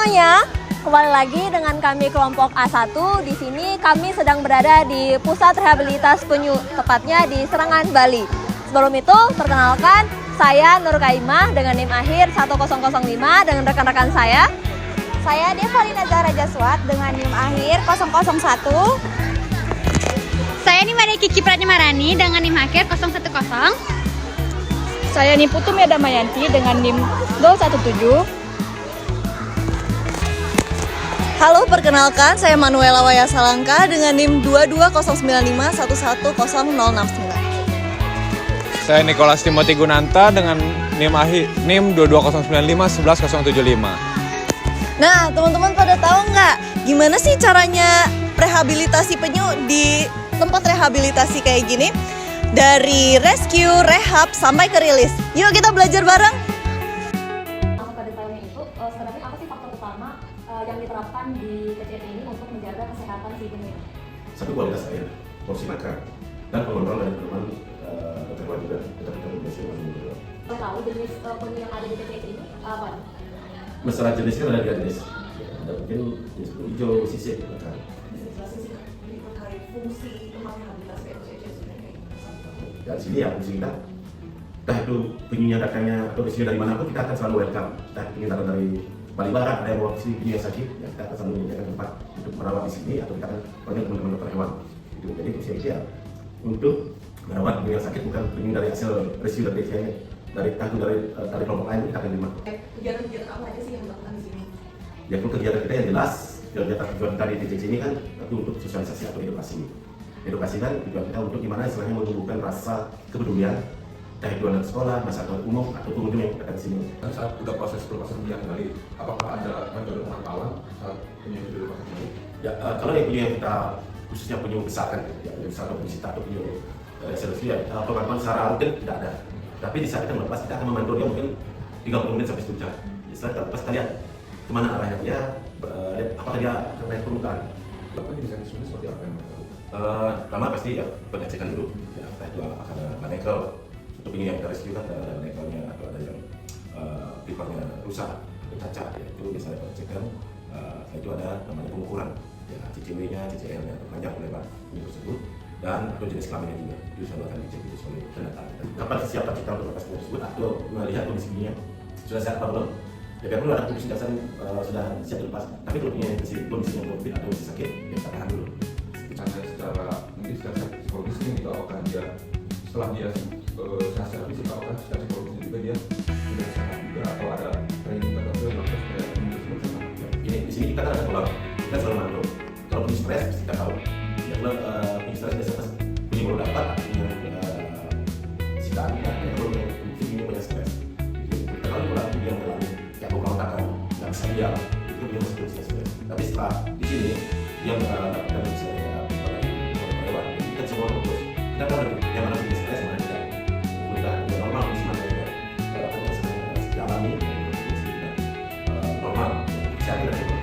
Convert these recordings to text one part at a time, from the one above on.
semuanya, kembali lagi dengan kami kelompok A1. Di sini kami sedang berada di Pusat Rehabilitas Penyu, tepatnya di Serangan, Bali. Sebelum itu, perkenalkan, saya Nur Kaimah dengan NIM akhir 1005 dengan rekan-rekan saya. Saya Devalina Zahra Jaswat dengan NIM akhir 001. Saya Nimani Kiki Pratyamarani dengan NIM akhir 010. Saya Niputu Medamayanti dengan NIM 017. Halo, perkenalkan, saya Manuela Wayasalangka dengan NIM 2209511069. Saya Nikolas Timothy Gunanta dengan NIM 2209511075. Nah, teman-teman pada tahu nggak gimana sih caranya rehabilitasi penyu di tempat rehabilitasi kayak gini? Dari rescue, rehab, sampai ke rilis. Yuk kita belajar bareng. Masuk ke detailnya itu, sebenarnya apa sih faktor utama yang diterapkan di KCT ini untuk menjaga kesehatan si penyu? Satu, kualitas air, porsi makan, dan pengontrol dari teman keterbuan juga. Kita berkomunikasi dengan penyu. Tahu jenis penyu yang ada di KCT ini apa? Masalah jenisnya ada 3 jenis. Ada mungkin jenis hijau, sisik, makan. Terkait fungsi tempat rehabilitasi POCC sebenarnya. Dan sini ya fungsi kita, entah itu penyunya datangnya atau isinya dari mana pun kita akan selalu welcome. Entah itu datang dari Bali Barat, ada yang mau ke sini penyu yang sakit, ya kita akan selalu menyediakan tempat untuk merawat di sini atau kita akan panggil teman-teman dokter hewan. Jadi fungsi kita untuk merawat penyu yang sakit, bukan penyu dari hasil rescue dari DCI, dari kelompok lain kita akan terima. Kegiatan-kegiatan apa aja sih yang dilakukan di sini? Ya, kegiatan kita yang jelas, kegiatan tujuan kita di TCC ini kan itu untuk sosialisasi atau edukasi. Edukasi kan tujuan kita untuk gimana istilahnya menumbuhkan rasa kepedulian dari anak sekolah, masyarakat umum atau pengunjung yang datang di sini. Dan saat udah proses pelepasan biak kembali, apakah ada metode pengawalan saat penyu itu dilepas kembali? Ya, kalau yang penyu yang kita khususnya penyu besar kan, ya penyu besar atau penyu sita atau penyu serius ya, pemantauan secara rutin tidak ada. Tapi di saat kita melepas, kita akan memantau dia mungkin 30 menit sampai 1 jam. Setelah kita lepas, kita lihat kemana arahnya dia, apakah dia akan naik permukaan. Lakukan mekanisme seperti apa yang mereka lakukan? Pertama pasti ya pengecekan dulu. Ya, setelah itu akan ada manekel. Untuk penyu yang kita rescue kan ada manekelnya atau ada yang pipernya rusak atau cacat. Ya, itu biasanya pengecekan. Setelah itu ada namanya pengukuran. Ya, CCW-nya, CCL-nya, panjang lebar penyu tersebut. Dan atau jenis kelaminnya juga itu selalu akan dicek itu selalu ternyata. Kapan siapa kita untuk lepas penyu tersebut atau melihat kondisi penyu sudah sehat apa belum? Ya biar perlu ada kondisi dasar sudah siap dilepas. Tapi kalau penyu yang kondisinya COVID atau masih sakit, ya kita tahan dulu. Secara mungkin secara psikologis ini juga apakah dia setelah dia sehat fisik apakah secara psikologis juga dia sudah sehat juga atau ada training tertentu yang dilakukan supaya penyu tersebut sehat? Ini di sini kita kan ada pola, kita selalu mantau. Kalau penyu stres, pasti kita tahu. Ya kalau penyu stres biasanya penyu baru dapat, artinya sitaan kita, ya kalau penyu banyak stres. Kita tahu pola penyu yang terlalu kayak berontakan, nggak bisa diam, itu dia masih berusaha stres. Tapi setelah di sini yang kita bisa kita semua fokus. Kita tahu yang mana penyu stres, mana tidak. Kita yang normal kondisi mana juga. Kalau kita sedang alami, kondisi kita normal, bisa kita coba.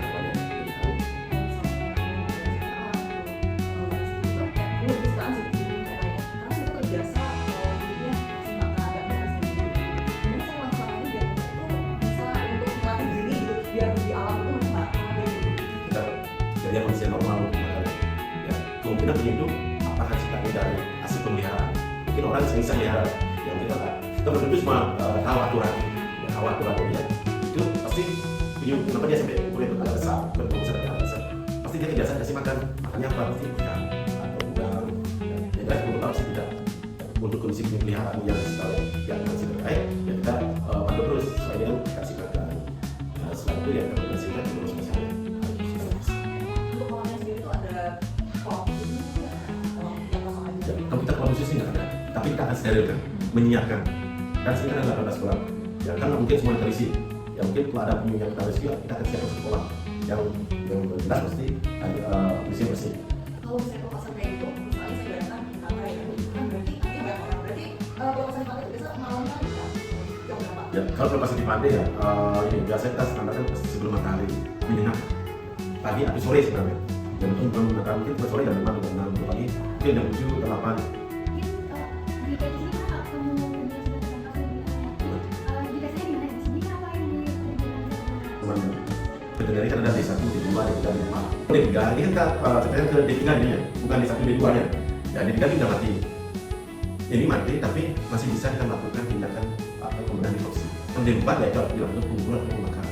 Jadi kondisi normal ya, kemungkinan penyu itu apakah sifatnya dari hasil pemeliharaan. Mungkin orang bisa melihara yang kita betul-betul cuma tahu aturan ya, tahu aturan ya. Itu pasti penyu kenapa dia sampai boleh berkala besar, berbesar besar. Pasti dia kebiasaan kasih makannya apa pasti ikan atau udang. Ya jelas untuk tahu sih tidak. Untuk kondisi penyu peliharaan yang yang masih terbaik ya kita pantau terus sesuai dengan kasih makan. Nah, setelah itu ya kita bersihkan terus misalnya. Kalau kita kalau khusus nggak ada, tapi kita akan sterilkan, menyiapkan. Dan sekarang ada 18 kolam. Ya kan mungkin semua terisi. Ya mungkin kalau ada penyu yang kita rescue, kita akan siapkan 1 kolam. Yang jelas pasti bersih. Kalau misalnya pelepasan kayak gitu, misalnya saya datang di pantai, kan berarti banyak orang. Berarti pelepasan di pantai itu biasa malam kan? Jam berapa? Ya kalau pelepasan di pantai ya, ini biasanya kita standarkan sebelum matahari menyengat. Pagi atau sore sebenarnya. Dan mungkin belum matahari mungkin sore jam 5 atau jam 6 pagi. Mungkin jam 7 atau 8. sebenarnya kan ada D1, D2, D3, D4. D3 ini kan katanya ke D3 ini ya, bukan D1, D2 nya. Ya D3 ini udah mati. Ini mati tapi masih bisa kita melakukan tindakan pembedahan divoksi. Yang D4 ya itu harus dilakukan pengumpulan atau pembakaran.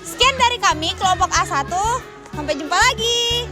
Sekian dari kami kelompok A1. Sampai jumpa lagi.